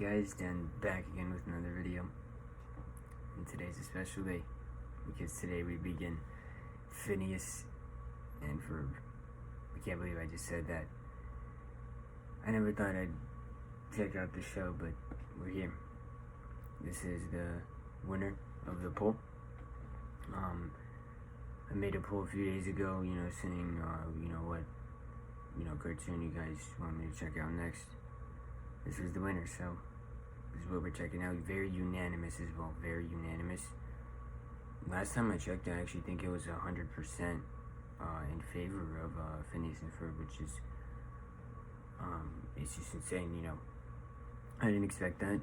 guys, Dan back again with another video, and today's a special day because today we begin Phineas and Ferb. I can't believe I just said that. I never thought I'd check out the show, but we're here. This is the winner of the poll. I made a poll a few days ago, saying, what cartoon you guys want me to check out next. This is the winner, so this is what we're checking out. Very unanimous as well, very unanimous. Last time I checked, I actually think it was 100% in favor of Phineas and Ferb, which is, it's just insane, I didn't expect that.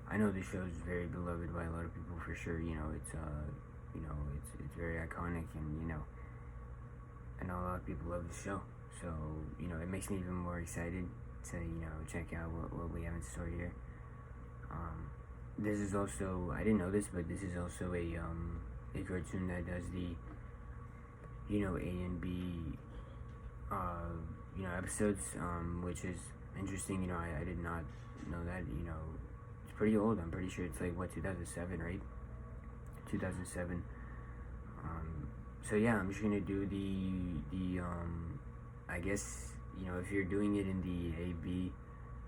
I know the show is very beloved by a lot of people for sure. It's very iconic, and and a lot of people love the show. So it makes me even more excited to check out what we have in store here. This is also, I didn't know this, but this is also a cartoon that does the A and B episodes, which is interesting. I did not know that. It's pretty old. I'm pretty sure it's like 2007, right? 2007. So yeah, I'm just gonna do the I guess if you're doing it in the A-B,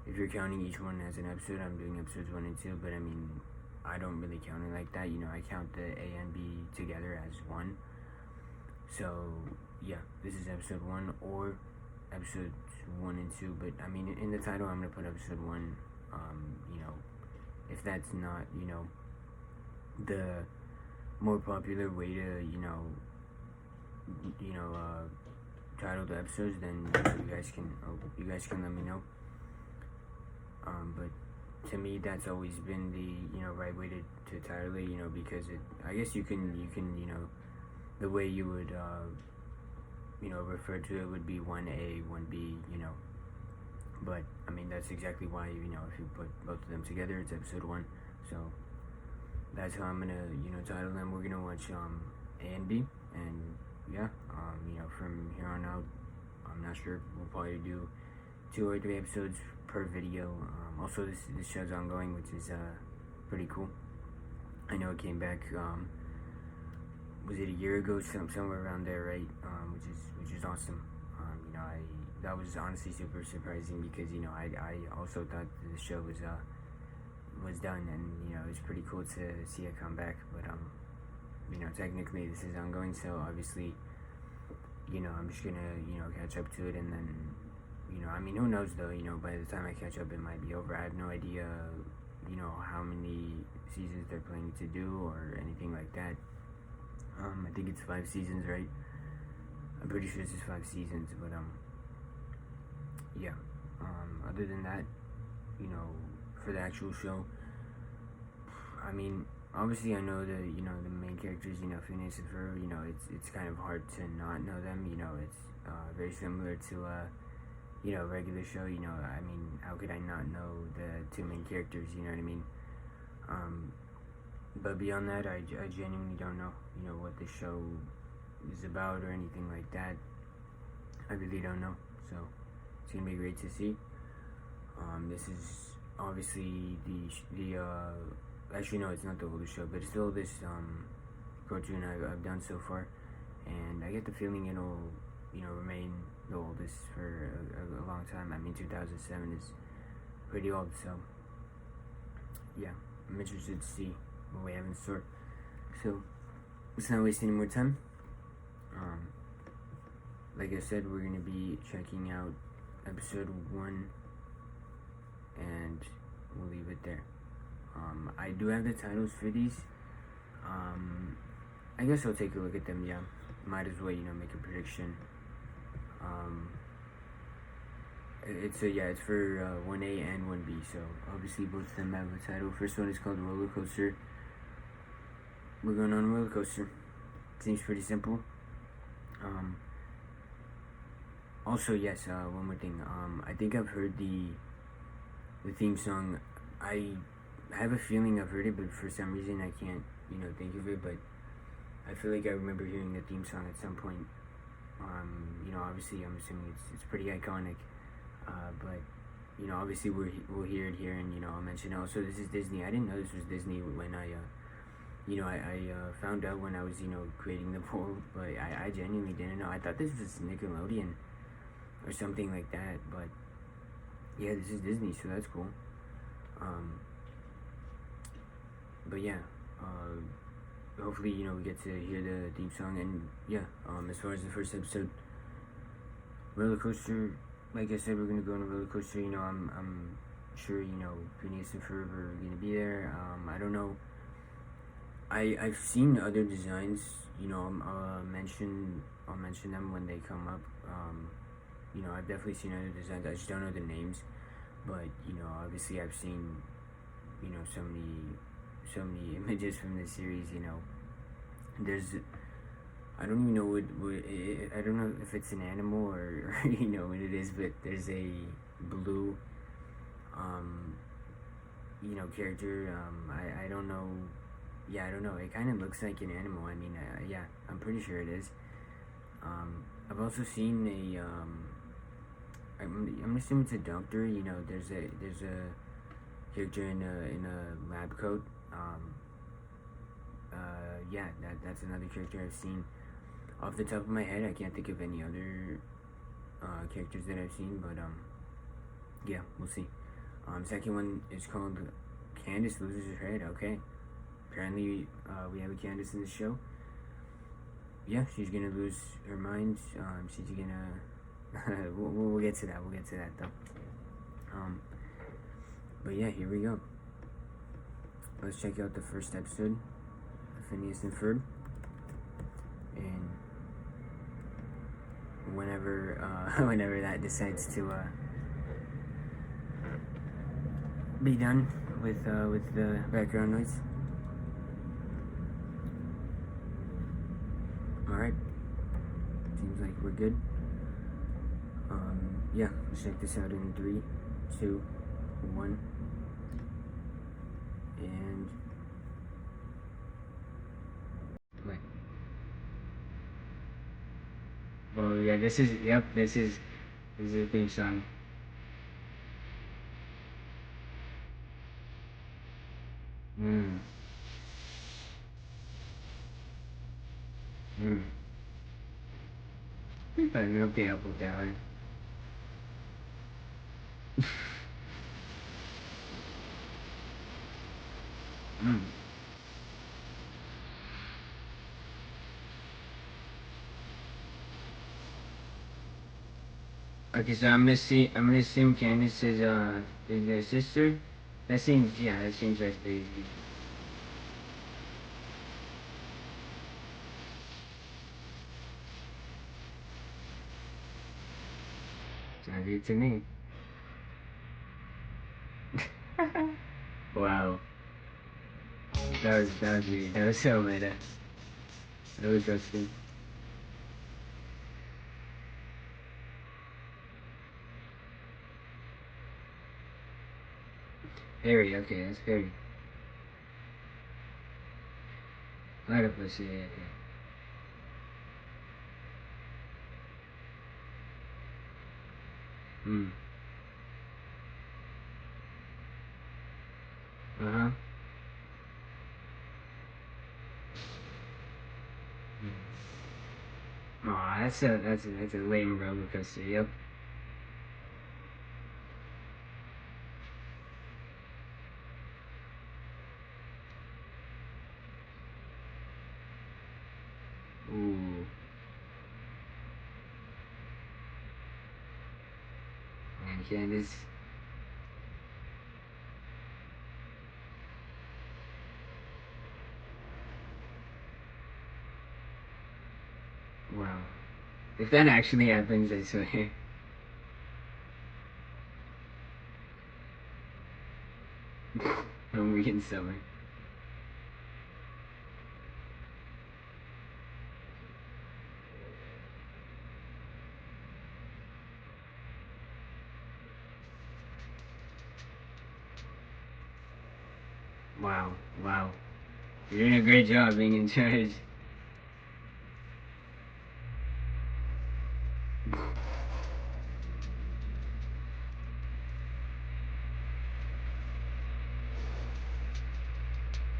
if you're counting each one as an episode, I'm doing episodes 1 and 2, but I mean, I don't really count it like that. I count the A and B together as one. So yeah, this is episode 1 or episodes 1 and 2, but I mean, in the title I'm gonna put episode 1. If that's not the more popular way to title the episodes, then you guys can let me know. But to me, that's always been the right way to title it, because I guess you can the way you would refer to it would be 1A, 1B, but I mean, that's exactly why if you put both of them together, it's episode 1. So that's how I'm gonna title them. We're gonna watch A and B, and yeah, from here on out, I'm not sure, we'll probably do 2 or 3 episodes per video. Also, this show's ongoing, which is pretty cool. I know it came back, was it a year ago, somewhere around there, right? Which is awesome. That was honestly super surprising because I also thought the show was done, and it was pretty cool to see it come back. But technically this is ongoing, so obviously I'm just gonna catch up to it, and then I mean, who knows though, by the time I catch up it might be over. I have no idea how many seasons they're planning to do or anything like that. I think it's 5 seasons, right? I'm pretty sure it's just 5 seasons, but yeah. Other than that, for the actual show, I mean, obviously I know the the main characters, Phineas and Ferb. It's kind of hard to not know them. It's very similar to regular show. I mean, how could I not know the 2 main characters? You know what I mean? But beyond that, I genuinely don't know what the show is about or anything like that. I really don't know. So it's gonna be great to see. This is obviously the actually no, it's not the oldest show, but it's the oldest cartoon I've done so far, and I get the feeling it'll remain the oldest for a long time. I mean, 2007 is pretty old, so yeah, I'm interested to see what we have in store. So let's not waste any more time. Like I said, we're gonna be checking out episode 1, and we'll leave it there. I do have the titles for these. I guess I'll take a look at them. Yeah, might as well make a prediction. It's for 1A and 1B, so obviously both of them have a title. First one is called Roller Coaster. We're going on a roller coaster. Seems pretty simple. Also, yes, one more thing. I think I've heard the theme song. I have a feeling I've heard it, but for some reason I can't, think of it. But I feel like I remember hearing the theme song at some point. Obviously I'm assuming it's pretty iconic. But obviously we'll hear it here, and I'll mention, oh, so this is Disney. I didn't know this was Disney when I found out when I was creating the poll, but I genuinely didn't know. I thought this was Nickelodeon or something like that, but yeah, this is Disney, so that's cool. But yeah, hopefully we get to hear the theme song, and yeah, as far as the first episode, roller coaster. Like I said, we're gonna go on a roller coaster. I'm sure Phineas and Ferb are gonna be there. I don't know. I've seen other designs. I'll mention them when they come up. I've definitely seen other designs. I just don't know the names. But obviously I've seen so many images from the series. There's I don't even know I don't know if it's an animal or what it is, but there's a blue character. I don't know. Yeah, I don't know. It kind of looks like an animal. I mean, yeah, I'm pretty sure it is. I've also seen a. I'm assuming it's a doctor. There's a character in a lab coat. Yeah, that's another character I've seen. Off the top of my head, I can't think of any other characters that I've seen, but yeah, we'll see. Second one is called Candace Loses Her Head. Okay, apparently we have a Candace in the show. Yeah, she's gonna lose her mind. She's gonna. We'll get to that. We'll get to that though. But yeah, here we go. Let's check out the first episode of Phineas and Ferb, and whenever that decides to be done with the background noise. Alright, seems like we're good. Yeah, let's check this out in 3, 2, 1, and play. Oh yeah, this is a theme song. Mm. Mm. I love the apple down. Mm. Okay, so I'm gonna assume Candace is their sister. That seems right. Sounds good to me. Wow, that was weird. That was so meta. That was interesting. Harry, okay, that's Harry. Platypus, yeah. Hmm. Uh huh. Aw, that's a lame roller coaster. Yep. Ooh. Man, Candace. Wow. If that actually happens, I swear. I'm reading summer. Wow. Wow. You're doing a great job being in charge.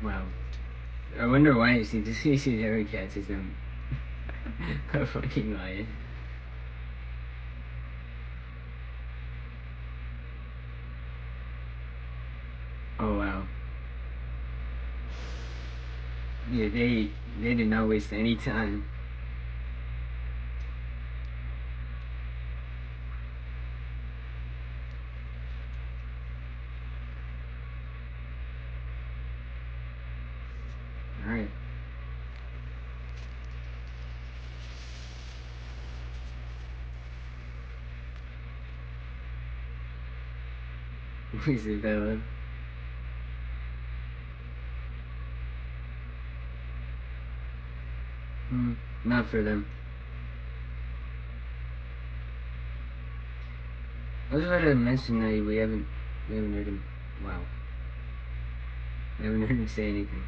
Wow. I wonder why it seems he never catches them. A fucking lion. Oh wow. Yeah, they did not waste any time. All right. Isabella. Hmm. Not for them. I was about to mention that we haven't heard him. Wow. We haven't heard him say anything.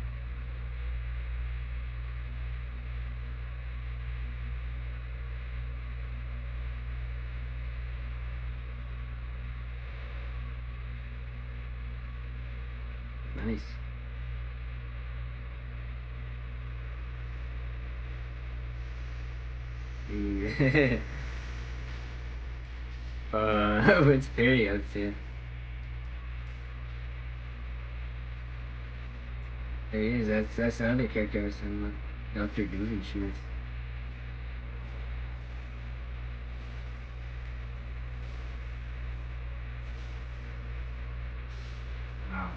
Nice. What's Perry up to? There he is. That's the other character I was talking about. Dr. Doofenshmirtz. Wow.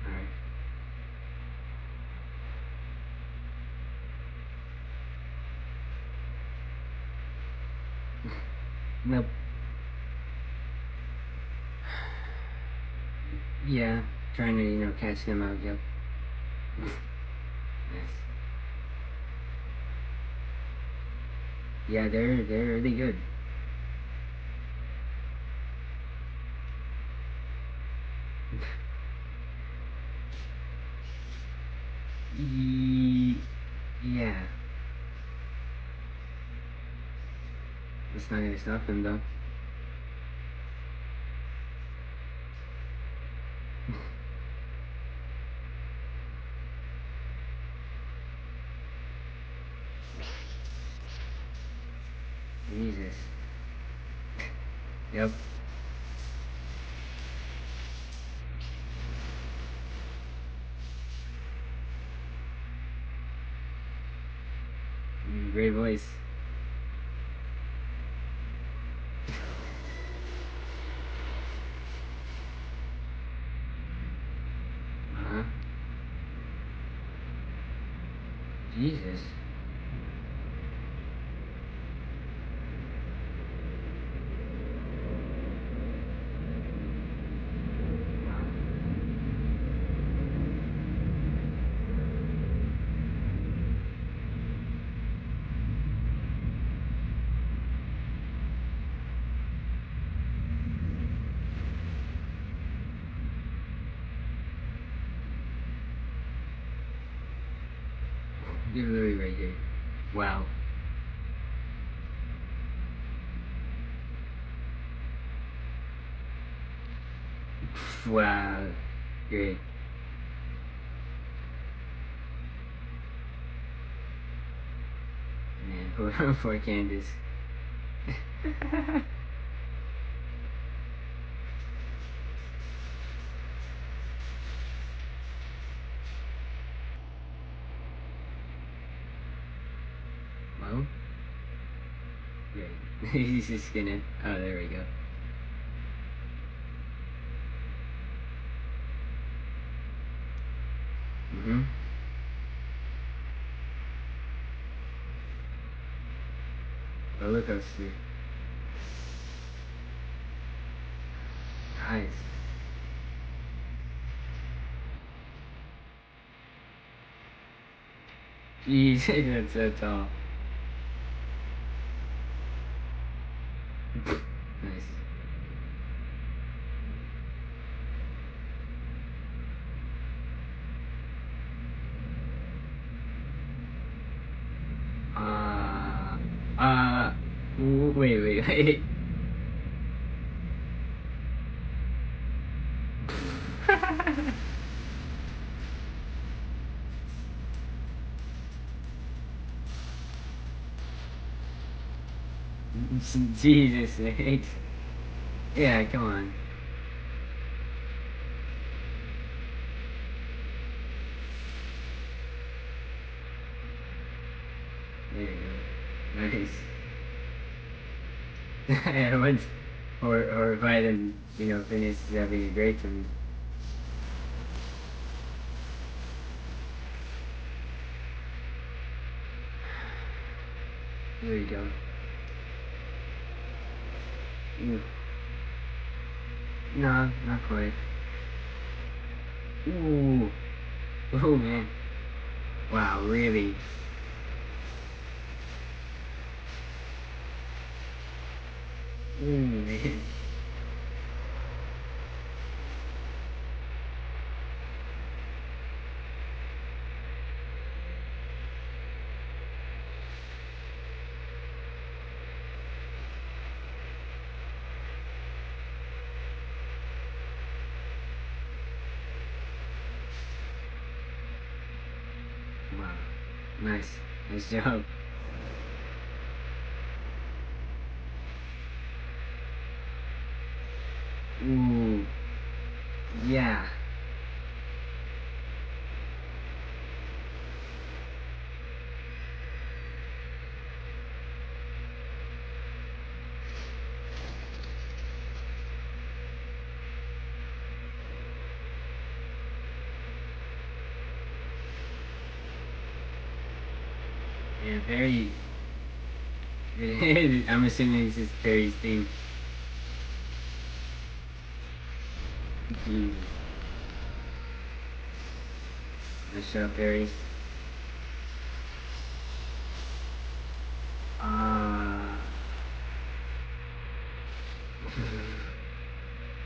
Alright. Nope. Yeah. Trying to, catch them out. Yep. Nice. Yeah, they're really good. Yeah. It's not gonna stop him though. Jesus. Yep. Great voice. Uh huh. Jesus. Wow. You're literally right here. Wow. Wow. Great. Man, poor Candace. Well, great. He's just gonna. Oh, there we go. Mm-hmm. Roller coaster. Nice. Jeez, that's all. Nice. wait. Jesus sakes. Yeah, come on. There you go. Nice. Yeah, once or Biden, Phineas is having a great time. There you go. Ooh. No, not quite. Ooh. Oh man. Wow, really? Ooh, man. Wow. Nice. Nice job. Ooh. Yeah. Yeah, Perry. I'm assuming this is Perry's theme. Jesus. Nice job, Perry. Uh.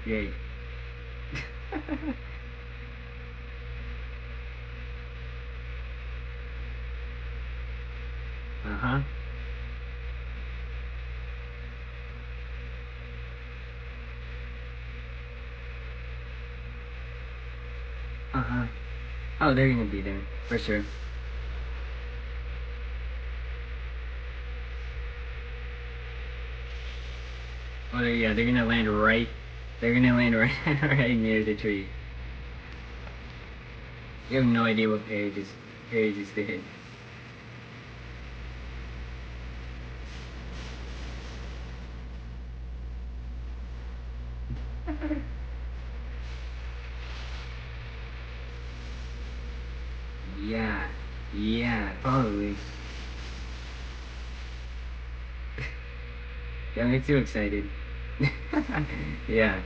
Great. Uh huh. Uh huh. Oh, they're gonna be there for sure. Oh, yeah, they're gonna land right. They're gonna land right, right near the tree. You have no idea what Perry just did. Yeah, yeah, probably. Don't get too excited. Yeah.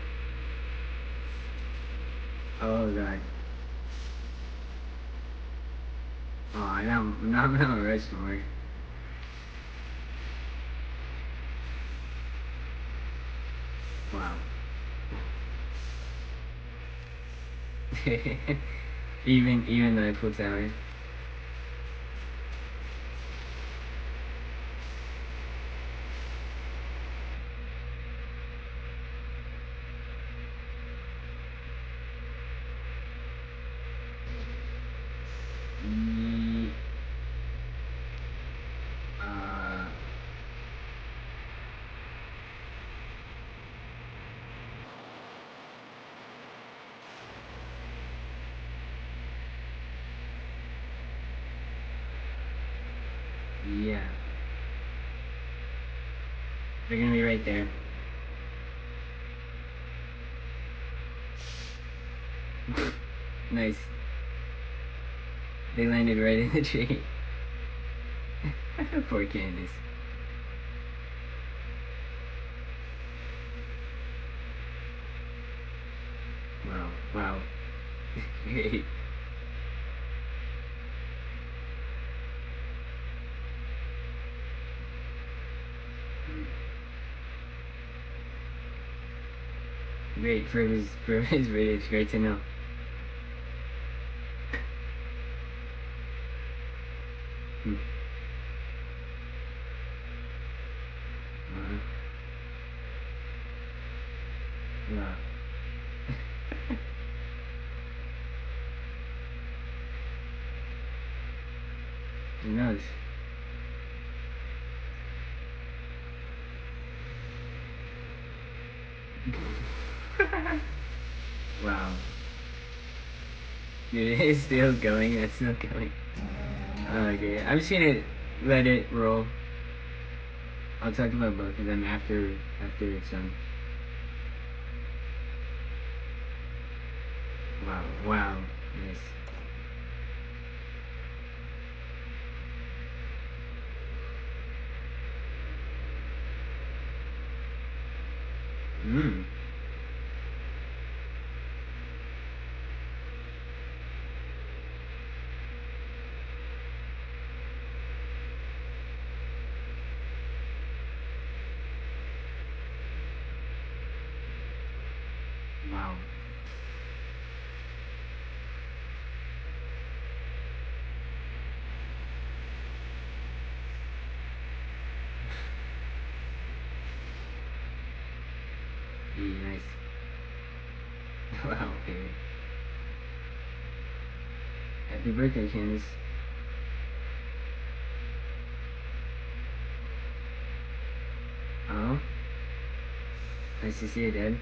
Oh god. Oh, now Rushmore. Wow. Even the Eiffel Tower. Ye- Uh, yeah. They're gonna be right there. Nice. They landed right in the tree. Poor Candace. Wow. Wow. Great. Great for his British. Great to know. Hmm. Wow. Who knows? Wow. Dude, it's still going. It's still going. Okay, I'm just gonna let it roll. I'll talk about both of them after it's done. Wow. Wow. Nice. Hmm. Wow. Nice. Wow. Okay. Happy birthday, Candace. Oh. Nice to see you, Dad.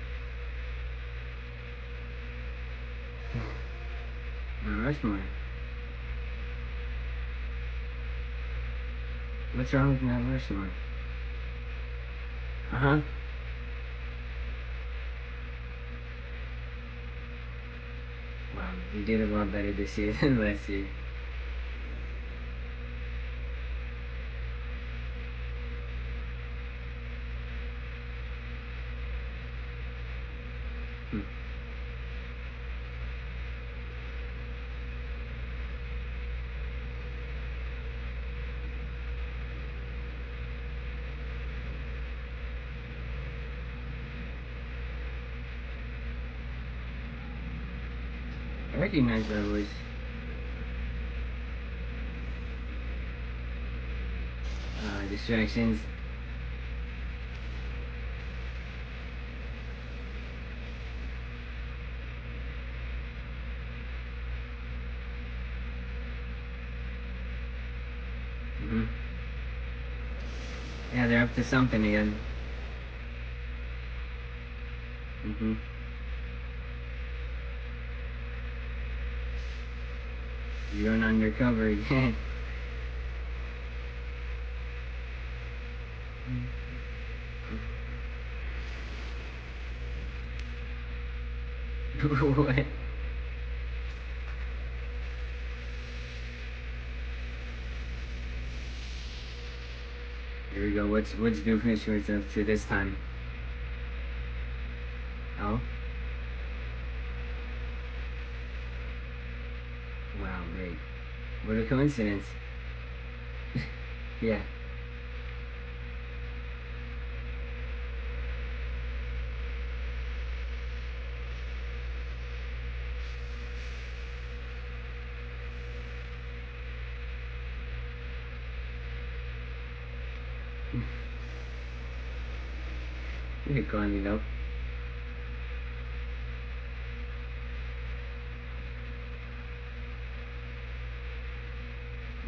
Rushmore. What's wrong with Mount Rushmore? Uh huh. Wow, you did a lot better this year than last year. Hmm. I recognize that voice. Distractions. Hmm. Yeah, they're up to something again. Hmm. You're going undercover again. What? Here we go. What's Doofenshmirtz up to this time? Oh, wow, great. What a coincidence. Yeah. You're climbing up.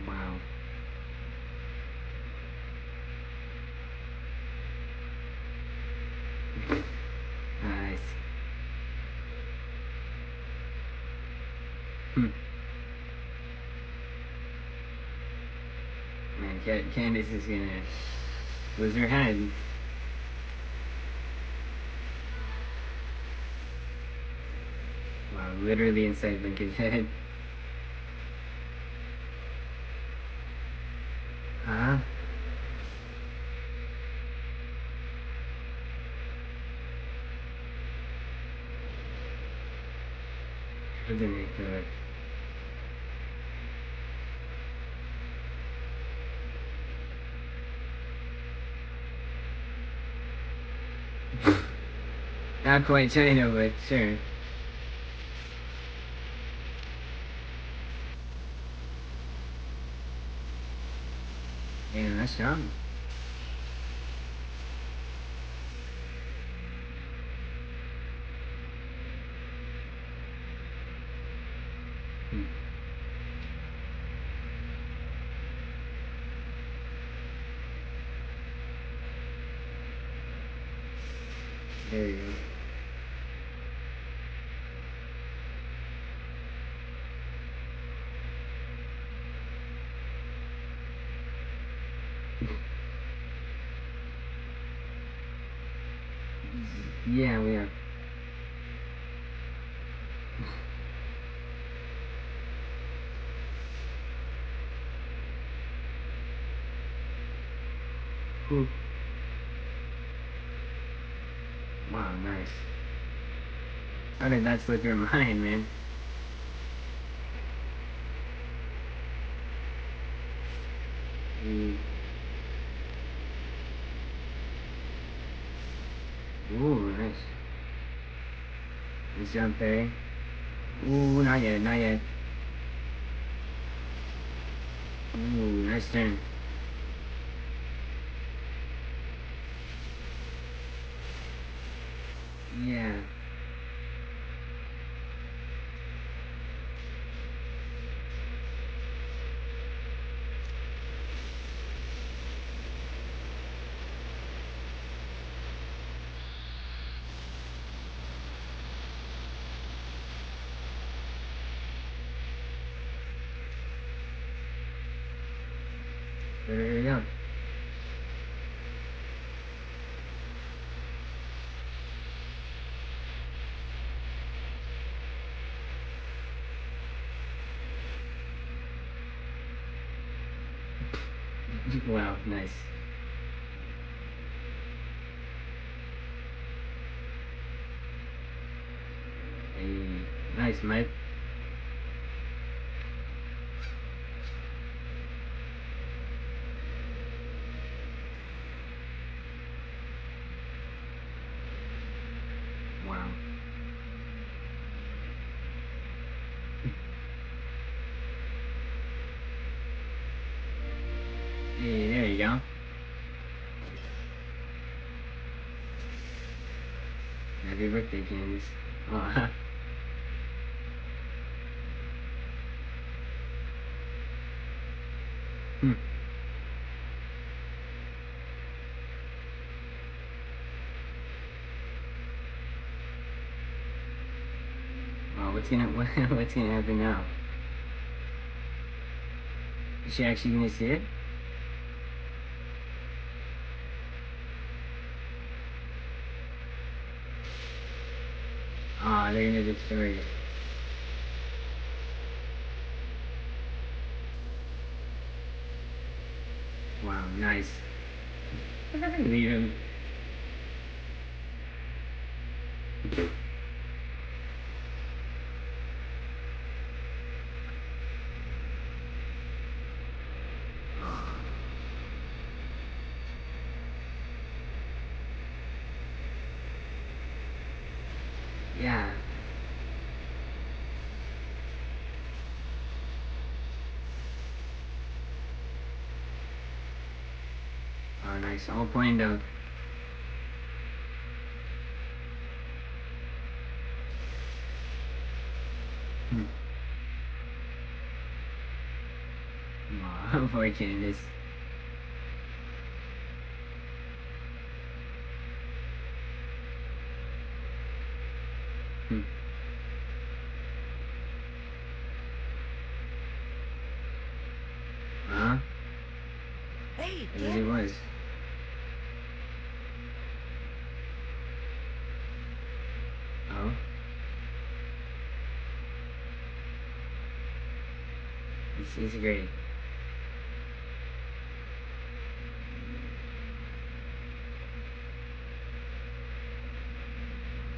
Wow. Nice. Hmm. Man, Candace is gonna lose her head. Wow, literally inside Lincoln's head. Huh? Ridiculous. Not quite China, but sure. Damn, that's strong. There you go. Yeah, we are. Ooh. Wow, nice. How did that slip your mind, man? Mm. Ooh, nice. Nice jump, Perry. Ooh, not yet, not yet. Ooh, nice turn. Yeah. There you go. Wow, nice. Hey, nice, mate. Wow. Hey, there you go. Happy birthday, Candace. Oh, hmm. Well, what's gonna happen now? Is she actually gonna see it? Oh, they're gonna destroy it. Wow, nice. Leave him. Oh, yeah. Oh, nice. All pointed out. Hmm. Oh, poor Candace. Hmm. Huh? Hey, It really was. Candace. Oh, it's great.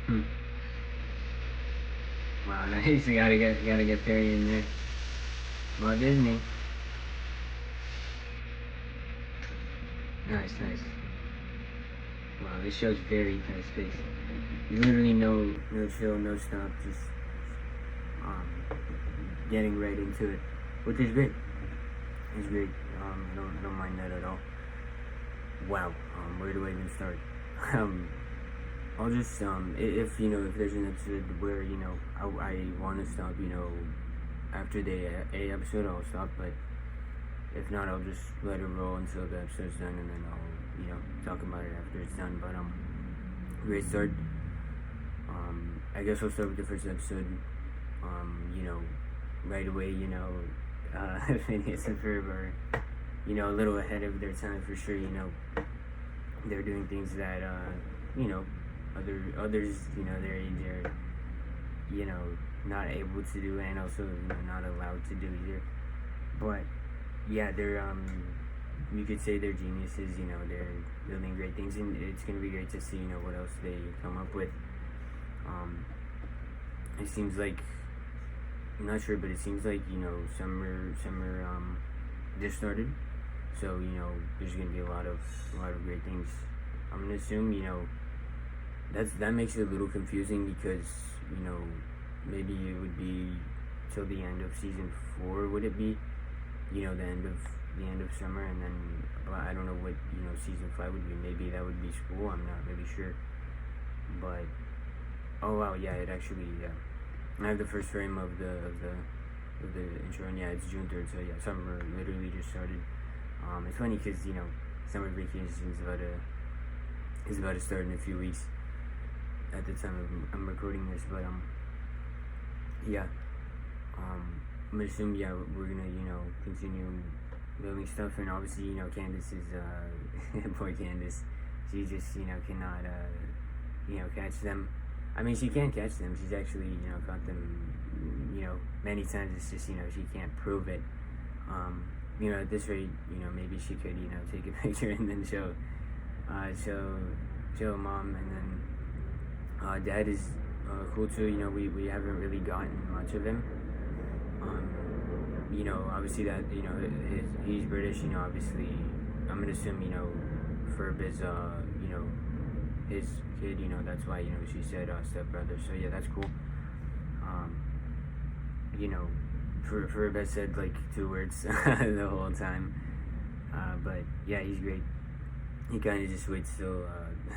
Hmm. Wow, nice. Gotta get Perry in there. Walt Disney. Nice, nice. Wow, this show's very fast paced. Literally no chill, no stop, just um, getting right into it, which is great. It's great. I don't mind that at all. Wow. Where do I even start? um, I'll just if if there's an episode where I want to stop, after the A episode, I'll stop. But if not, I'll just let it roll until the episode's done, and then I'll talk about it after it's done. But great start. I guess I'll start with the first episode. You know, right away, Phineas and Ferb are, a little ahead of their time for sure. They're doing things that, others, their age are, not able to do, and also, not allowed to do either. But yeah, they're you could say they're geniuses. They're building great things, and it's gonna be great to see what else they come up with. It seems like, I'm not sure, but it seems like summer just started, so there's gonna be a lot of great things. I'm gonna assume that makes it a little confusing because maybe it would be till the end of season 4. Would it be the end of summer, and then I don't know what season 5 would be. Maybe that would be school. I'm not really sure, but oh wow, yeah, it actually, yeah. I have the first frame of the intro, and yeah, it's June 3rd, so yeah, summer literally just started. It's funny because summer vacation is about to start in a few weeks at the time I'm recording this, but yeah, I'm gonna assume, yeah, we're gonna continue building stuff, and obviously Candace is poor Candace, she just cannot catch them. I mean, she can catch them. She's actually, caught them, many times. It's just, she can't prove it. At this rate, maybe she could, take a picture and then show mom, and then dad is cool too. We haven't really gotten much of him. Obviously that, he's British. Obviously, I'm gonna assume, Ferb is, his kid, that's why, she said stepbrother, so yeah, that's cool. Ferb has said like 2 words the whole time, but yeah, he's great. He kind of just waits till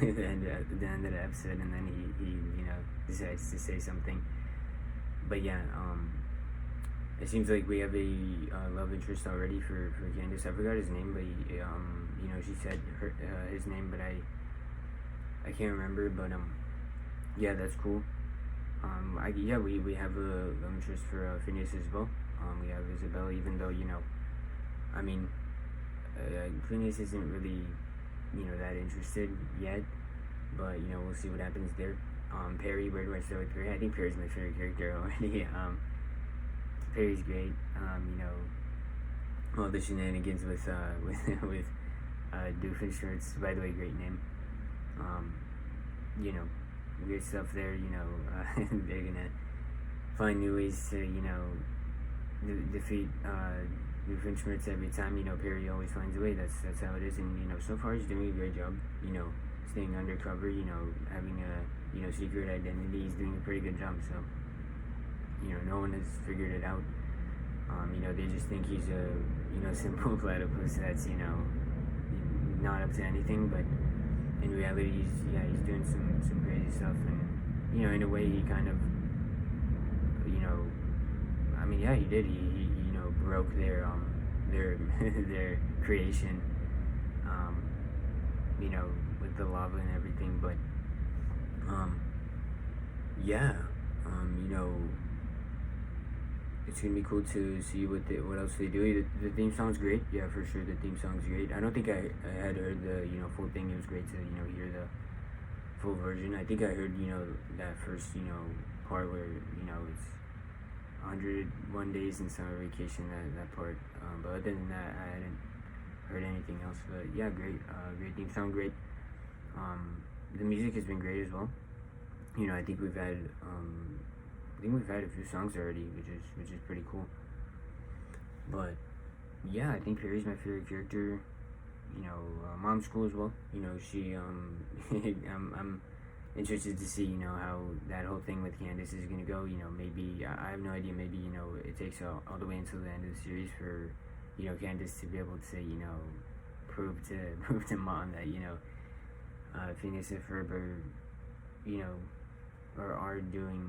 the end of the episode, and then he decides to say something. But yeah, it seems like we have a love interest already for Candace. I forgot his name, but she said his name, but I can't remember, but yeah, that's cool. We have a interest for Phineas as well. We have Isabella, even though I mean, Phineas isn't really that interested yet, but we'll see what happens there. Perry, where do I start with Perry? I think Perry's my favorite character already. Perry's great. All the shenanigans with Doofenshmirtz, by the way, great name. Weird stuff there, they're gonna find new ways to, defeat Doofenshmirtz every time. Perry always finds a way. That's how it is, and so far he's doing a great job, staying undercover, having a secret identity. He's doing a pretty good job, so no one has figured it out. They just think he's a simple platypus that's not up to anything, but in reality, he's doing some crazy stuff, and in a way, he kind of, I mean, yeah, he did. He broke their their creation, with the lava and everything. But yeah, it's gonna be cool to see what else they do. The theme song's great, yeah, for sure. The theme song's great. I don't think I had heard the full thing. It was great to hear the full version. I think I heard that first part where it's 101 days in summer vacation, that part. But other than that, I hadn't heard anything else. But yeah, great theme song, great. The music has been great as well. I think we've had a few songs already, which is pretty cool. But yeah, I think Perry's my favorite character. Mom's cool as well. She I'm interested to see how that whole thing with Candace is gonna go. Maybe I have no idea. Maybe it takes all the way until the end of the series for Candace to be able to prove to Mom that Phineas and Ferb are doing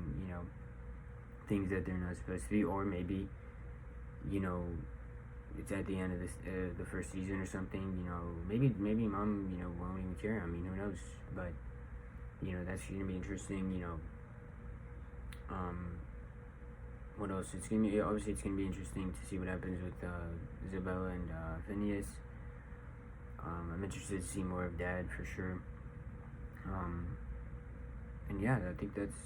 things that they're not supposed to be, or maybe it's at the end of the first season or something. Maybe Mom won't even care. I mean, who knows? But that's gonna be interesting. What else? It's gonna be obviously it's gonna be interesting to see what happens with Isabella and Phineas. I'm interested to see more of Dad for sure. And yeah, I think that's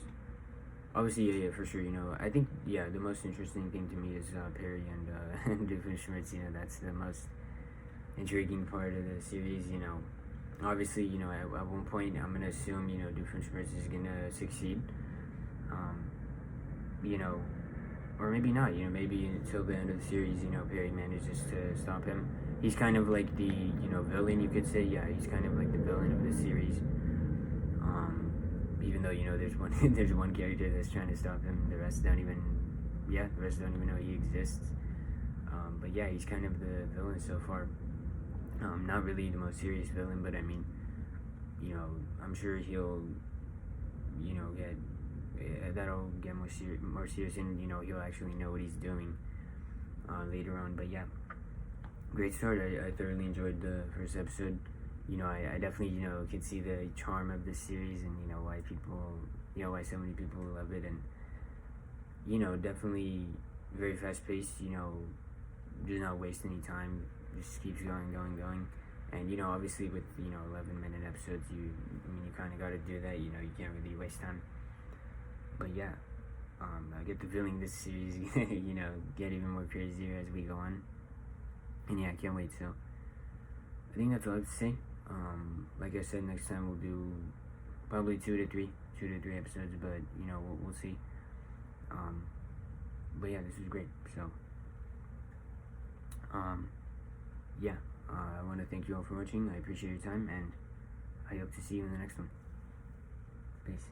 obviously yeah, for sure. I think the most interesting thing to me is Perry and and Doofenshmirtz. That's the most intriguing part of the series. Obviously, at one point I'm gonna assume Doofenshmirtz is gonna succeed. You know, or maybe not. Maybe until the end of the series, Perry manages to stop him. He's kind of like the villain, you could say. Yeah, he's kind of like the villain of the series. Even though there's one there's one character that's trying to stop him, the rest don't even know he exists. But yeah, he's kind of the villain so far. Not really the most serious villain, but I mean, I'm sure he'll get that'll get more serious, and he'll actually know what he's doing later on. But yeah, great start. I thoroughly enjoyed the first episode. I definitely could see the charm of this series, and why why so many people love it, and definitely very fast paced. Does not waste any time, just keeps going. And obviously with 11-minute episodes, you kind of got to do that. You can't really waste time. But yeah, I get the feeling this series get even more crazier as we go on. And yeah, I can't wait. So I think that's all I have to say. Like I said, next time we'll do probably 2 to 3 episodes, but we'll see. But yeah, this was great. So yeah, I want to thank you all for watching. I appreciate your time, and I hope to see you in the next one. Peace.